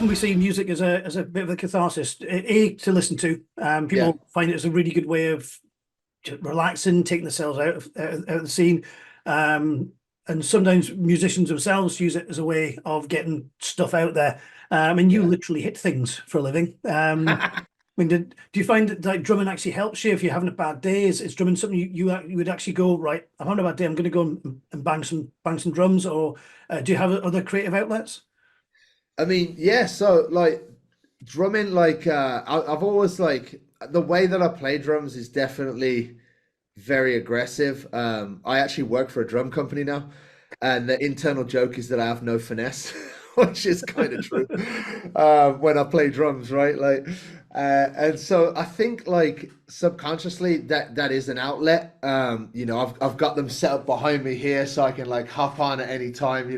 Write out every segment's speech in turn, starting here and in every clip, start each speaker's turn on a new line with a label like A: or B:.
A: often we see music as a bit of a catharsis, to listen to.
B: Yeah,
A: People find it as a really good way of just relaxing, taking themselves out of the scene. Um, and sometimes musicians themselves use it as a way of getting stuff out there. And you
B: yeah.
A: literally hit things for a living. I mean, do you find that like drumming actually helps you if you're having a bad day? Is drumming something you would actually go, right? I'm having a bad day. I'm going to go and bang some drums, or do you have other creative outlets?
B: I mean, yeah, so like drumming, like I've always like the way that I play drums is definitely very aggressive. I actually work for a drum company now, and the internal joke is that I have no finesse, which is kind of true when I play drums, right? Like, and so I think like subconsciously that is an outlet. I've got them set up behind me here so I can like hop on at any time.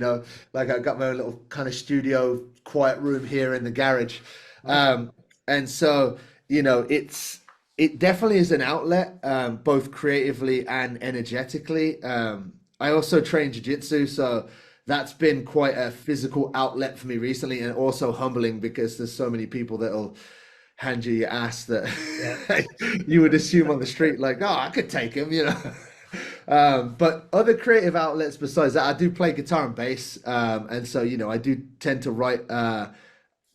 B: Like I've got my own little kind of studio quiet room here in the garage,
A: Nice.
B: um, and so it definitely is an outlet, both creatively and energetically. I also train jiu-jitsu, so that's been quite a physical outlet for me recently, and also humbling because there's so many people that'll hand you your ass that
A: Yeah.
B: you would assume on the street, like, oh, I could take him. But other creative outlets besides that, I do play guitar and bass, and so I do tend to write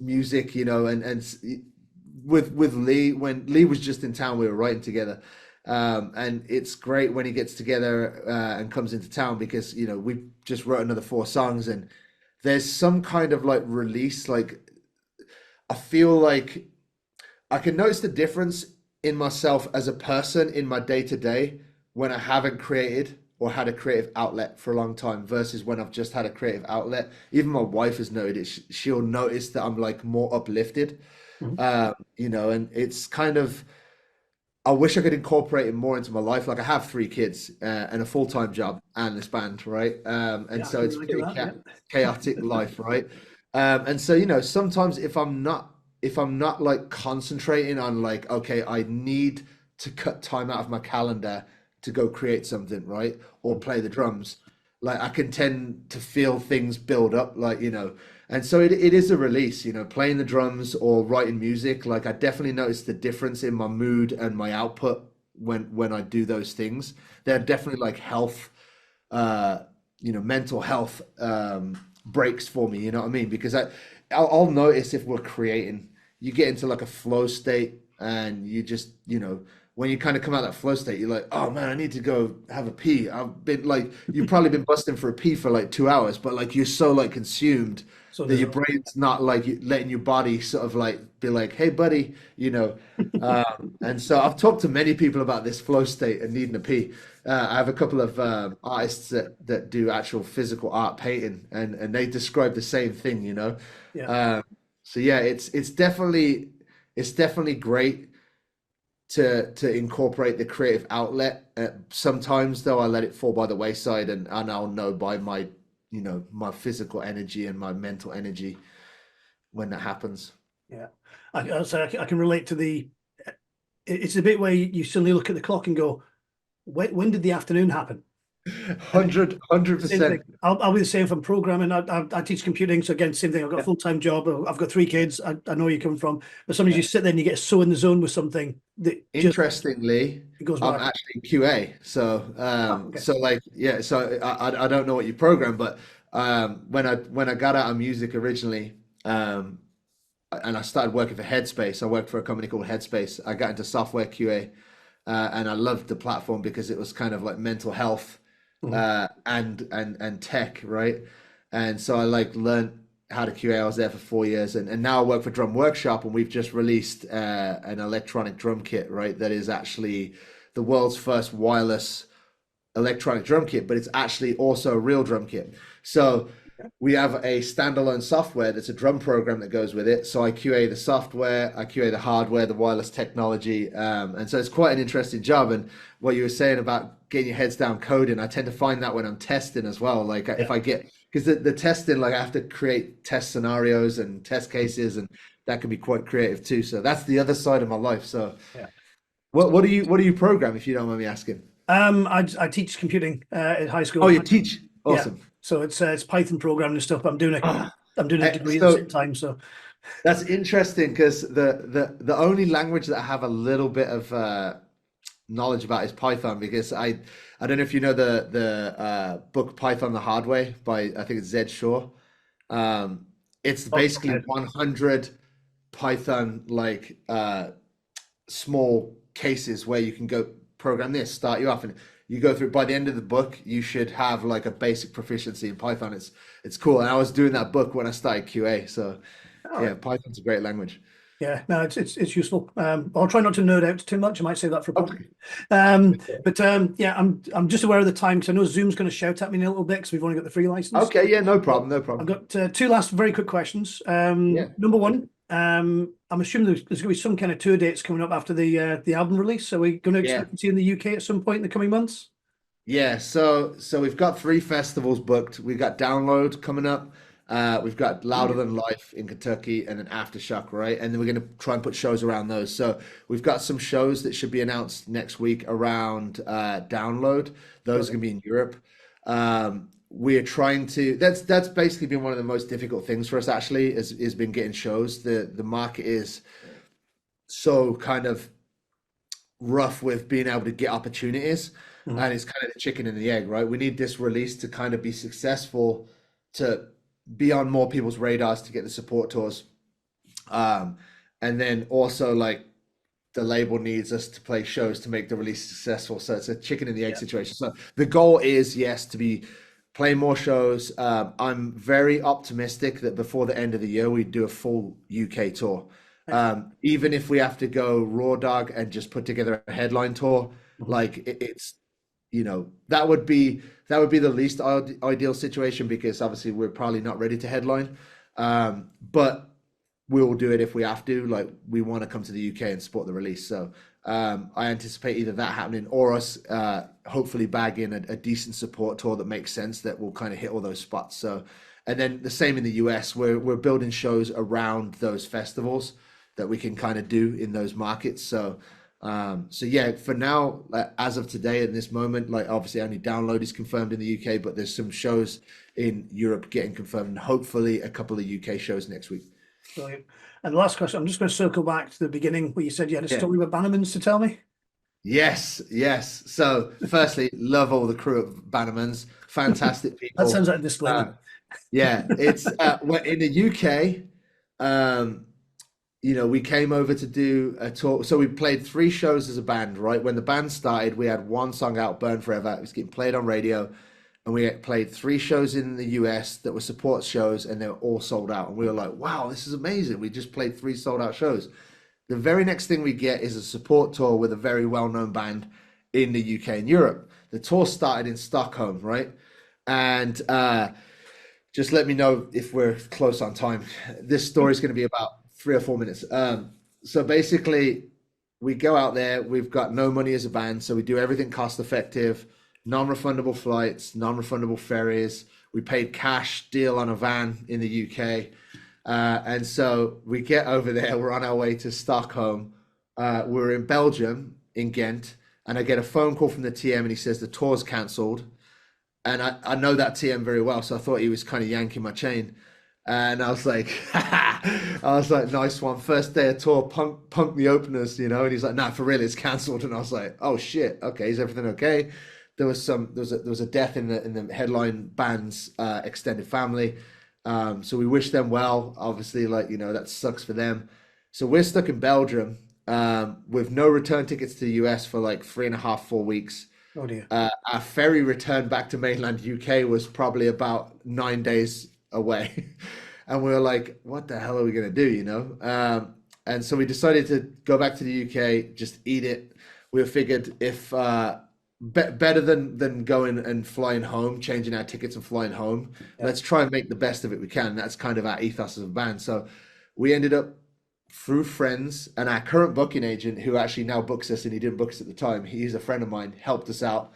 B: music, and with Lee, when Lee was just in town, we were writing together. And it's great when he gets together and comes into town because we just wrote another 4 songs, and there's some kind of like release. Like I feel like I can notice the difference in myself as a person in my day to day when I haven't created or had a creative outlet for a long time versus when I've just had a creative outlet. Even my wife has noted it. She'll notice that I'm like more uplifted,
A: Mhm.
B: and it's kind of, I wish I could incorporate it more into my life. Like I have 3 kids and a full-time job and this band, right? And
A: Yeah, I
B: so
A: can
B: it's
A: relate to
B: pretty
A: that. Yeah.
B: chaotic life, right? And so sometimes if I'm not like concentrating on like, okay, I need to cut time out of my calendar to go create something, right? Or play the drums, like I can tend to feel things build up, like and so it is a release, playing the drums or writing music. Like I definitely notice the difference in my mood and my output when I do those things. They're definitely like health, uh, mental health breaks for me. You know what I mean? Because I'll notice if we're creating, you get into like a flow state, and you just when you kind of come out of that flow state, you're like, oh man, I need to go have a pee. I've been like, you've probably been busting for a pee for like 2 hours, but like you're so like consumed
A: So
B: that
A: there's
B: your brain's not like letting your body sort of like be like, hey buddy, and so I've talked to many people about this flow state and needing a pee. I have a couple of artists that do actual physical art painting, and they describe the same thing.
A: yeah.
B: Um, so yeah, it's definitely great to incorporate the creative outlet. Sometimes though, I let it fall by the wayside, and I'll know by my physical energy and my mental energy when that happens.
A: Yeah. I can relate to the. It's a bit where you suddenly look at the clock and go, when did the afternoon happen? And it's
B: 100%.
A: the same thing. I'll be the same from programming. I teach computing, so again, same thing. I've got a full-time job. I've got 3 kids. I know where you're coming from, but sometimes you sit there and you get so in the zone with something that just
B: Interestingly,
A: it goes
B: I'm
A: by.
B: actually QA. So,
A: Oh, okay.
B: so like, yeah. So I don't know what you program, but when I got out of music originally, and I started working for Headspace. I worked for a company called Headspace. I got into software QA, and I loved the platform because it was kind of like mental health,
A: Mhm.
B: and tech, right? And so I like learned how to QA. I was there for 4 years, and now I work for Drum Workshop, and we've just released an electronic drum kit, right? That is actually the world's first wireless electronic drum kit, but it's actually also a real drum kit. So we have a standalone software that's a drum program that goes with it. So I QA the software, I QA the hardware, the wireless technology, and so it's quite an interesting job. And what you were saying about getting your heads down coding, I tend to find that when I'm testing as well. Like if
A: Yeah.
B: I get, because the testing, like I have to create test scenarios and test cases, and that can be quite creative too. So that's the other side of my life. So
A: Yeah.
B: what do you program, if you don't mind me asking?
A: I teach computing at high
B: Oh,
A: school.
B: you teach.
A: Yeah.
B: Awesome.
A: So it's Python programming and stuff. But I'm doing
B: Ah,
A: a degree at the same
B: so
A: time. So
B: That's interesting because the only language that I have a little bit of knowledge about is Python because I don't know if you know the book Python the Hard Way by I think it's Zed Shaw. It's
A: Off the top of
B: basically
A: my head.
B: 100 Python like small cases where you can go program this, start you off, and you go through. By the end of the book, you should have like a basic proficiency in Python. It's cool, and I was doing that book when I started QA. So
A: All right.
B: yeah, Python's a great language.
A: Yeah, no, it's useful. I'll try not to nerd out too much. I might save that for a podcast.
B: Okay.
A: Yeah, I'm just aware of the time because I know Zoom's going to shout at me in a little bit because we've only got the free license.
B: Okay, yeah, no
A: So
B: problem, no
A: I've
B: problem.
A: got two last very quick questions.
B: Yeah.
A: Number one, I'm assuming there's going to be some kind of tour dates coming up after the album release. Are we going to
B: Yeah.
A: expect to see you in the UK at some point in the coming months?
B: Yeah, so we've got three festivals booked. We've got Download coming up. We've got Louder Than Life in Kentucky and then Aftershock, right? And then we're going to try and put shows around those. So we've got some shows that should be announced next week around Download. Those are going to be in Europe. We're trying to. That's basically been one of the most difficult things for us. Actually, is been getting shows. The market is so kind of rough with being able to get opportunities,
A: Mhm.
B: and it's kind of the chicken and the egg, right? We need this release to kind of be successful, to be on more people's radars, to get the support tours, um, and then also like the label needs us to play shows to make the release successful. So it's a chicken and the egg
A: Yeah.
B: situation. So the goal is, yes, to be playing more shows. I'm very optimistic that before the end of the year, we do a full UK tour.
A: Excellent.
B: Even if we have to go raw dog and just put together a headline tour,
A: Mhm.
B: like it's, that would be the least ideal situation because obviously we're probably not ready to headline. But we'll do it if we have to. Like we want to come to the UK and support the release. So I anticipate either that happening or us hopefully bagging a decent support tour that makes sense that will kind of hit all those spots. So and then the same in the US. We're building shows around those festivals that we can kind of do in those markets. So yeah, for now, as of today, in this moment, like obviously only Download is confirmed in the UK, but there's some shows in Europe getting confirmed, and hopefully a couple of UK shows next week.
A: Brilliant. And the last question, I'm just going to circle back to the beginning where you said you had a
B: Yeah.
A: story about Bannerman's to tell me.
B: Yes, yes. So, firstly, love all the crew at Bannerman's. Fantastic
A: That
B: people.
A: sounds like a disclaimer.
B: Yeah, it's in the UK. Um, we came over to do a tour. So we played three shows as a band, right? When the band started, we had one song out, Burn Forever. It was getting played on radio. And we played three shows in the US that were support shows, and they were all sold out. And we were like, wow, this is amazing. We just played three sold out shows. The very next thing we get is a support tour with a very well-known band in the UK and Europe. The tour started in Stockholm, right? And just let me know if we're close on time. This story is going to be about 3 or 4 minutes. So basically, we go out there. We've got no money as a band, so we do everything cost effective, non-refundable flights, non-refundable ferries. We paid cash deal on a van in the UK. And so we get over there, we're on our way to Stockholm. We're in Belgium, in Ghent, and I get a phone call from the TM and he says the tour's cancelled. And I know that TM very well, so I thought he was kind of yanking my chain. And I was like, nice one. First day of tour, punk the openers, And he's like, nah, for real, it's cancelled. And I was like, oh shit, okay, is everything okay? There was a death in the headline band's extended family. So we wish them well. Obviously, that sucks for them. So we're stuck in Belgium with no return tickets to the US for like 3.5, 4 weeks.
A: Oh dear.
B: Our ferry return back to mainland UK was probably about 9 days away. And we were like, what the hell are we going to do? And so we decided to go back to the UK, just eat it. We figured if better than going and flying home, changing our tickets and flying home.
A: Yeah.
B: Let's try and make the best of it we can. That's kind of our ethos as a band. So we ended up through friends and our current booking agent, who actually now books us, and he didn't book us at the time. He's a friend of mine, helped us out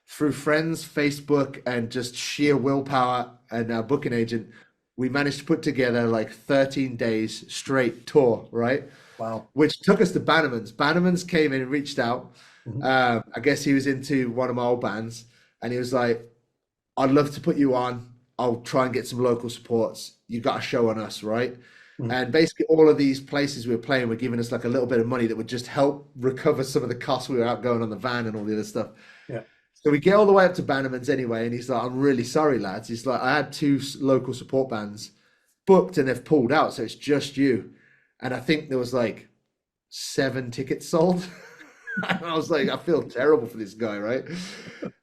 B: through friends, Facebook, and just sheer willpower and our booking agent. We managed to put together like 13 days straight tour, right?
A: Wow.
B: Which took us to Bannerman's. Bannerman's came in and reached out.
A: Mhm.
B: I guess he was into one of my old bands, and he was like, "I'd love to put you on. I'll try and get some local supports. You got a show on us, right?"
A: Mhm.
B: And basically, all of these places we were playing were giving us like a little bit of money that would just help recover some of the costs we were outgoing on the van and all the other stuff.
A: Yeah.
B: So we get all the way up to Bannerman's anyway, and he's like, "I'm really sorry, lads." He's like, "I had two local support bands booked, and they've pulled out, so it's just you." And I think there was like 7 tickets sold. And I was like, I feel terrible for this guy, right?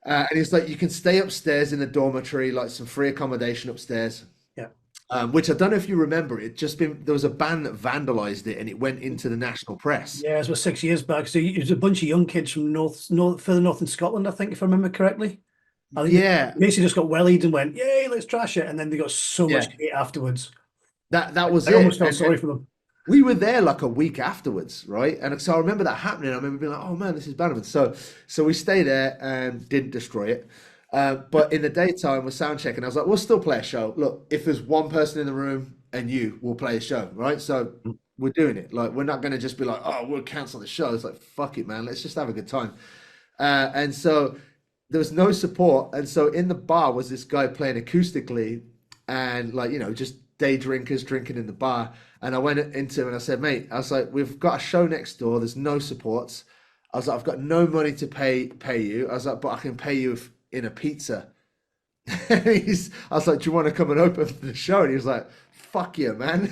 B: And he's like, "You can stay upstairs in the dormitory, like some free accommodation upstairs."
A: Yeah.
B: Which I don't know if you remember. It just been there was a band that vandalized it, and it went into the national press.
A: Yeah, it was 6 years back. So it was a bunch of young kids from further north in Scotland, I think, if I remember correctly. I think they
B: Yeah,
A: basically just got wellied and went, "Yay, let's trash it!" And then they got so much
B: yeah,
A: hate afterwards.
B: that was
A: I almost
B: it.
A: felt
B: And
A: sorry for them.
B: we were there like a week afterwards, right? And so I remember that happening. I remember being like, "Oh man, this is Bannerman." So we stayed there and didn't destroy it. But in the daytime, we're sound checking. I was like, "We'll still play a show. Look, if there's one person in the room and you, we'll play a show, right?" So we're doing it. Like we're not going to just be like, "Oh, we'll cancel the show." It's like, "Fuck it, man. Let's just have a good time." And so there was no support. And so in the bar was this guy playing acoustically and like, just day drinkers drinking in the bar. And I went into him and I said, "Mate," I was like, "We've got a show next door. There's no supports." I was like, "I've got no money to pay you." I was like, "But I can pay you in a pizza." I was like, "Do you want to come and open the show?" And he was like, "Fuck yeah, man."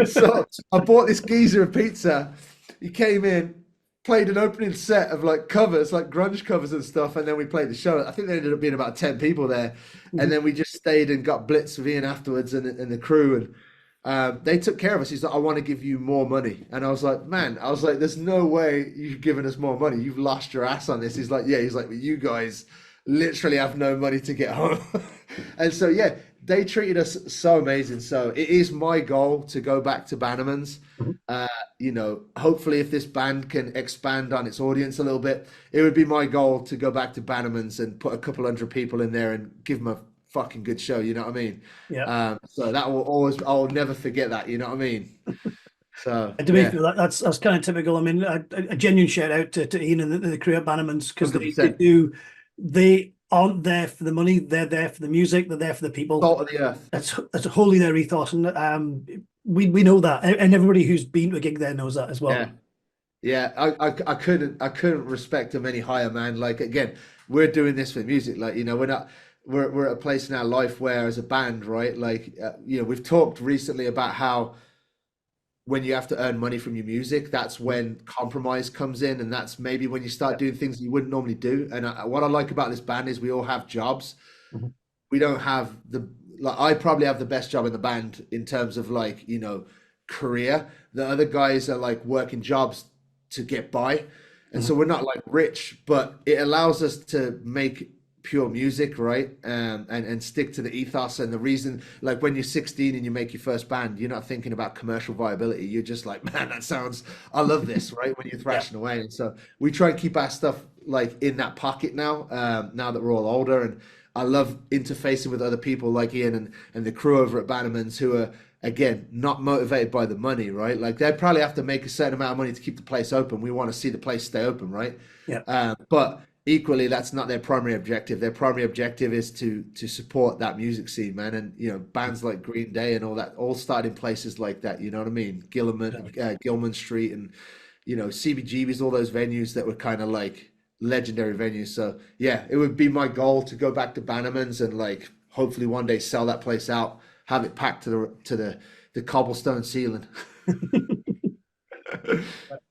B: So I bought this geezer a pizza. He came in, played an opening set of like covers, like grunge covers and stuff, and then we played the show. I think there ended up being about 10 people there. And
A: Mhm.
B: then we just stayed and got blitz with Ian afterwards and the crew. And they took care of us. He's like, "I want to give you more money." And I was like, "Man," I was like, "There's no way you've given us more money. You've lost your ass on this." He's like, "Yeah." He's like, "But you guys literally have no money to get home." And so, yeah, they treated us so amazing. So it is my goal to go back to Bannerman's.
A: Mhm.
B: Uh, Hopefully, if this band can expand on its audience a little bit, it would be my goal to go back to Bannerman's and put a couple hundred people in there and give them a fucking good show. You know what I mean?
A: Yeah.
B: So that will always, I'll never forget that. You know what I mean? So
A: And to be
B: yeah,
A: fair, that's kind of typical. I mean, a genuine shout out to Ian and the crew at Bannerman's because
B: hundred
A: they
B: percent
A: do, they aren't there for the money, they're there for the music, they're there for the people.
B: salt of the earth.
A: That's wholly their ethos, and we know that, and everybody who's been to a gig there knows that as well.
B: Yeah. Yeah, I couldn't respect them any higher, man. Like again, we're doing this for music. Like we're at a place in our life where as a band, right? Like we've talked recently about how when you have to earn money from your music, that's when compromise comes in, and that's maybe when you start
A: Yeah.
B: doing things you wouldn't normally do. And what I like about this band is we all have jobs.
A: Mhm.
B: We don't have the like I probably have the best job in the band in terms of like career. The other guys are like working jobs to get by, and so
A: Mhm.
B: we're not like rich, but it allows us to make pure music, right? And stick to the ethos and the reason. Like when you're 16 and you make your first band, you're not thinking about commercial viability. You're just like, "Man, that sounds. I love this," right? When you're
A: Yeah.
B: thrashing away, and so we try and keep our stuff like in that pocket now. Now that we're all older, and I love interfacing with other people like Ian and the crew over at Bannerman's who are again not motivated by the money, right? Like they probably have to make a certain amount of money to keep the place open. We want to see the place stay open, right?
A: Yeah.
B: But equally, that's not their primary objective. Their primary objective is to support that music scene, man. And bands like Green Day and all that all started in places like that. You know what I mean? Gilman Street, and CBGB's, all those venues that were kind of like legendary venues. So yeah, it would be my goal to go back to Bannerman's and like hopefully one day sell that place out, have it packed to the cobblestone ceiling.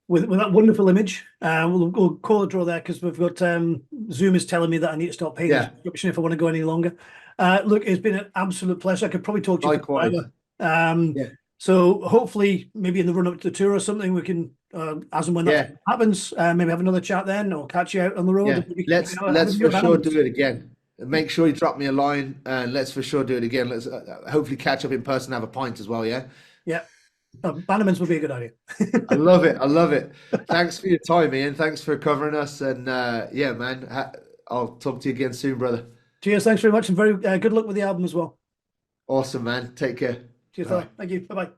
A: With that wonderful image, we'll call it a draw there because we've got Zoom is telling me that I need to stop paying the
B: Yeah,
A: subscription if I want to go any longer. Look, it's been an absolute pleasure. I could probably talk to you for
B: likewise.
A: forever. Um,
B: Yeah,
A: so hopefully, maybe in the run up to the tour or something, we can, as and when that
B: yeah,
A: happens, maybe have another chat then, or catch you out on the road.
B: yeah.
A: And maybe,
B: Let's
A: have a
B: let's
A: beer
B: for
A: at
B: sure
A: Bannerman's.
B: do it again. Make sure you drop me a line, and let's for sure do it again. Let's hopefully catch up in person, have a pint as well. Yeah.
A: Yeah, Bannerman's would be a good idea.
B: I love it. I love it. Thanks for your time, Ian. Thanks for covering us. And yeah, man, I'll talk to you again soon, brother.
A: Cheers, thanks very much, and very good luck with the album as well.
B: Awesome, man. Take care.
A: Cheers,
B: All
A: fella.
B: right.
A: Thank you. Bye bye.